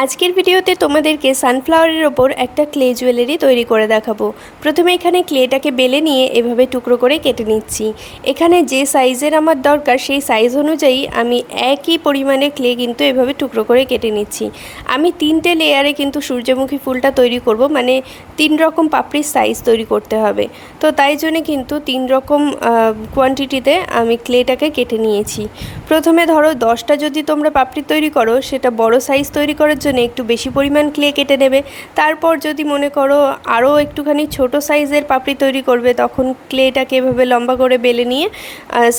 আজকের ভিডিওতে তোমাদেরকে সানফ্লাওয়ারের ওপর একটা ক্লে জুয়েলারি তৈরি করে দেখাবো। প্রথমে এখানে ক্লেটাকে বেলে নিয়ে এভাবে টুকরো করে কেটে নিচ্ছি। এখানে যে সাইজের আমার দরকার সেই সাইজ অনুযায়ী আমি একই পরিমাণে ক্লে কিন্তু এভাবে টুকরো করে কেটে নিচ্ছি। আমি 3টে লেয়ারে কিন্তু সূর্যমুখী ফুলটা তৈরি করব, মানে 3 রকম পাপড়ির সাইজ তৈরি করতে হবে। তো তাই জন্য কিন্তু 3 রকম কোয়ান্টিটিতে আমি ক্লেটাকে কেটে নিয়েছি। প্রথমে ধরো 10টা যদি তোমরা পাপড়ি তৈরি করো, সেটা বড় সাইজ তৈরি করার জন্য একটু বেশি পরিমাণ ক্লে কেটে নেবে। তারপর যদি মনে করো আরও একটুখানি ছোট সাইজের পাপড়ি তৈরি করবে, তখন ক্লেটাকে এভাবে লম্বা করে বেলে নিয়ে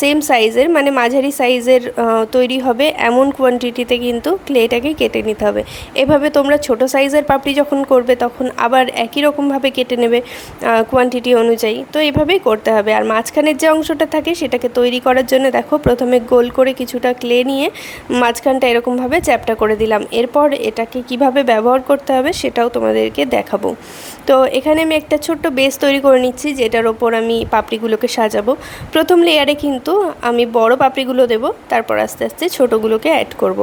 সেম সাইজের, মানে মাঝারি সাইজের তৈরি হবে এমন কোয়ান্টিটিতে কিন্তু ক্লেটাকে কেটে নিতে হবে। এভাবে তোমরা ছোট সাইজের পাপড়ি যখন করবে তখন আবার একই রকমভাবে কেটে নেবে কোয়ান্টিটি অনুযায়ী। তো এভাবেই করতে হবে। আর মাঝখানের যে অংশটা থাকে সেটাকে তৈরি করার জন্য দেখো প্রথমে গোল করে কিছুটা ক্লে নিয়ে মাঝখানটা এরকমভাবে চ্যাপটা করে দিলাম। এরপর এটাকে কিভাবে ব্যবহার করতে হবে সেটাও তোমাদেরকে দেখাবো। তো এখানে আমি একটা ছোট্ট বেস তৈরি করে নিচ্ছি, যেটার ওপর আমি পাপড়িগুলোকে সাজাবো। প্রথম লেয়ারে কিন্তু আমি বড় পাপড়িগুলো দেবো, তারপর আস্তে আস্তে ছোটোগুলোকে অ্যাড করব।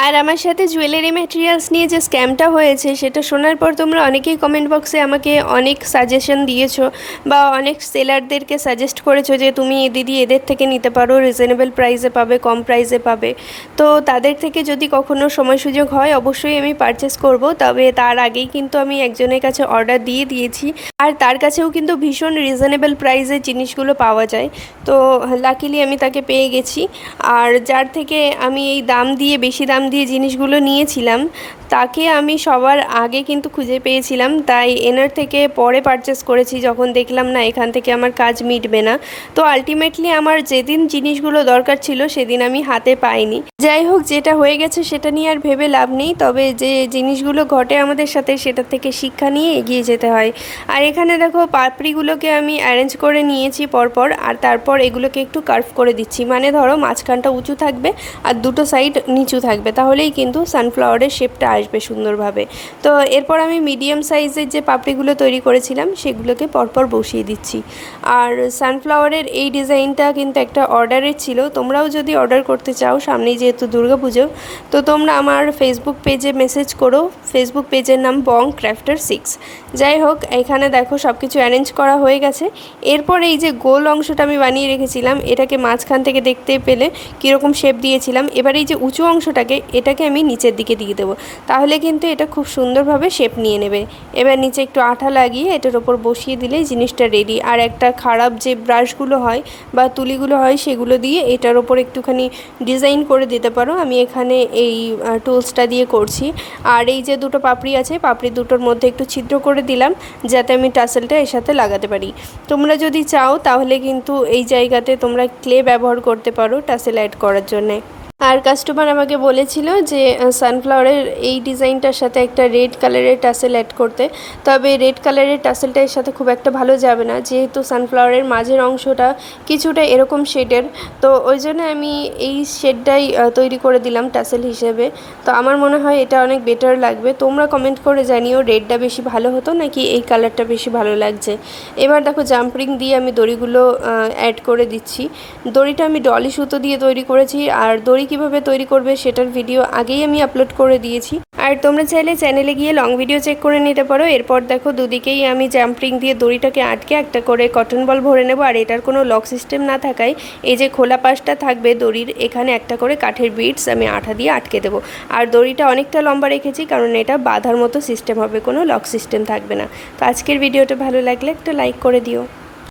আর আমার সাথে জুয়েলারি ম্যাটেরিয়ালস নিয়ে যে স্ক্যামটা হয়েছে সেটা শোনার পর তোমরা অনেকেই কমেন্ট বক্সে আমাকে অনেক সাজেশন দিয়েছো বা অনেক সেলারদেরকে সাজেস্ট করেছো যে তুমি দিদি এদের থেকে নিতে পারো, রিজনেবল প্রাইসে পাবে, কম প্রাইসে পাবে। তো তাদের থেকে যদি কখনো সময় সুযোগ হয় অবশ্যই আমি পারচেস করব। তবে তার আগেই কিন্তু আমি একজনের কাছে অর্ডার দিয়ে দিয়েছি, আর তার কাছেও কিন্তু ভীষণ রিজনেবল প্রাইসে জিনিসগুলো পাওয়া যায়। তো লাকিলি আমি তাকে পেয়ে গেছি। আর যার থেকে আমি এই দাম দিয়ে, বেশি দাম দিয়ে জিনিসগুলো নিয়েছিলাম, তাকে আমি সবার আগে কিন্তু খুঁজে পেয়েছিলাম, তাই এনার থেকে পরে পারচেস করেছি যখন দেখলাম না এখান থেকে আমার কাজ মিটবে না। তো আলটিমেটলি আমার যেদিন জিনিসগুলো দরকার ছিল সেদিন আমি হাতে পাইনি। যাই হোক, যেটা হয়ে গেছে সেটা নিয়ে আর ভেবে লাভ নেই। তবে যে জিনিসগুলো ঘটে আমাদের সাথে সেটা থেকে শিক্ষা নিয়ে এগিয়ে যেতে হয়। আর এখানে দেখো পাপড়িগুলোকে আমি অ্যারেঞ্জ করে নিয়েছি পরপর, আর তারপর এগুলোকে একটু কার্ভ করে দিচ্ছি। মানে ধরো মাঝখানটা উঁচু থাকবে আর দুটো সাইড নিচু থাকবে, তাহলেই কিন্তু সানফ্লাওয়ারের শেপটা আসবে সুন্দরভাবে। তো এরপর আমি মিডিয়াম সাইজের যে পাপড়িগুলো তৈরি করেছিলাম সেগুলোকে পরপর বসিয়ে দিচ্ছি। আর সানফ্লাওয়ারের এই ডিজাইনটা কিন্তু একটা অর্ডারের ছিল। তোমরাও যদি অর্ডার করতে চাও, সামনেই যেহেতু দুর্গাপুজো, তো তোমরা আমার ফেসবুক পেজে মেসেজ করো। ফেসবুক পেজের নাম বং ক্রাফটার 6। যাই হোক, এখানে দেখো সব কিছু অ্যারেঞ্জ করা হয়ে গেছে। এরপর এই যে গোল অংশটা আমি বানিয়ে রেখেছিলাম, এটাকে মাঝখান থেকে দেখতে পেলে কীরকম শেপ দিয়েছিলাম। এবার এই যে উঁচু অংশটাকে, এটাকে আমি নিচের দিকে দিয়ে দেবো, তাহলে কিন্তু এটা খুব সুন্দরভাবে শেপ নিয়ে নেবে। এবার নিচে একটু আঠা লাগিয়ে এটার ওপর বসিয়ে দিলেই জিনিসটা রেডি। আর একটা খারাপ যে ব্রাশগুলো হয় বা তুলিগুলো হয় সেগুলো দিয়ে এটার ওপর একটুখানি ডিজাইন করে দিতে পারো। আমি এখানে এই টুলসটা দিয়ে করছি। আর এই যে দুটো পাপড়ি আছে, পাপড়ি দুটোর মধ্যে একটু ছিদ্র করে দিলাম যাতে আমি টাসেলটা এর সাথে লাগাতে পারি। তোমরা যদি চাও তাহলে কিন্তু এই জায়গাতে তোমরা ক্লে ব্যবহার করতে পারো টাসেল অ্যাড করার জন্যে। আর কাস্টমার আমাকে বলেছিল যে সানফ্লাওয়ারের এই ডিজাইনটার সাথে একটা রেড কালারের টাসেল অ্যাড করতে। তবে রেড কালারের টাসেলটা এর সাথে খুব একটা ভালো যাবে না, যেহেতু সানফ্লাওয়ারের মাঝের অংশটা কিছুটা এরকম শেডের। তো ওই জন্য আমি এই শেডটাই তৈরি করে দিলাম টাসেল হিসেবে। তো আমার মনে হয় এটা অনেক বেটার লাগবে। তোমরা কমেন্ট করে জানিও রেডটা বেশি ভালো হতো নাকি এই কালারটা বেশি ভালো লাগছে। এবার দেখো জাম্পরিং দিয়ে আমি দড়িগুলো অ্যাড করে দিচ্ছি। দড়িটা আমি ডলি সুতো দিয়ে তৈরি করেছি, আর দড়ি কীভাবে তৈরি করবে সেটার ভিডিও আগেই আমি আপলোড করে দিয়েছি। আর তোমরা চাইলে চ্যানেলে গিয়ে লং ভিডিও চেক করে নিতে পারো। এরপর দেখো দুদিকেই আমি জাম্পরিং দিয়ে দড়িটাকে আটকে একটা করে কটন বল ভরে নেব। আর এটার কোনো লক সিস্টেম না থাকায় এই যে খোলা পাশটা থাকবে দড়ির, এখানে একটা করে কাঠের বিটস আমি আঠা দিয়ে আটকে দেবো। আর দড়িটা অনেকটা লম্বা রেখেছি কারণ এটা বাঁধার মতো সিস্টেম হবে, কোনো লক সিস্টেম থাকবে না। তো আজকের ভিডিওটা ভালো লাগলে একটা লাইক করে দিও।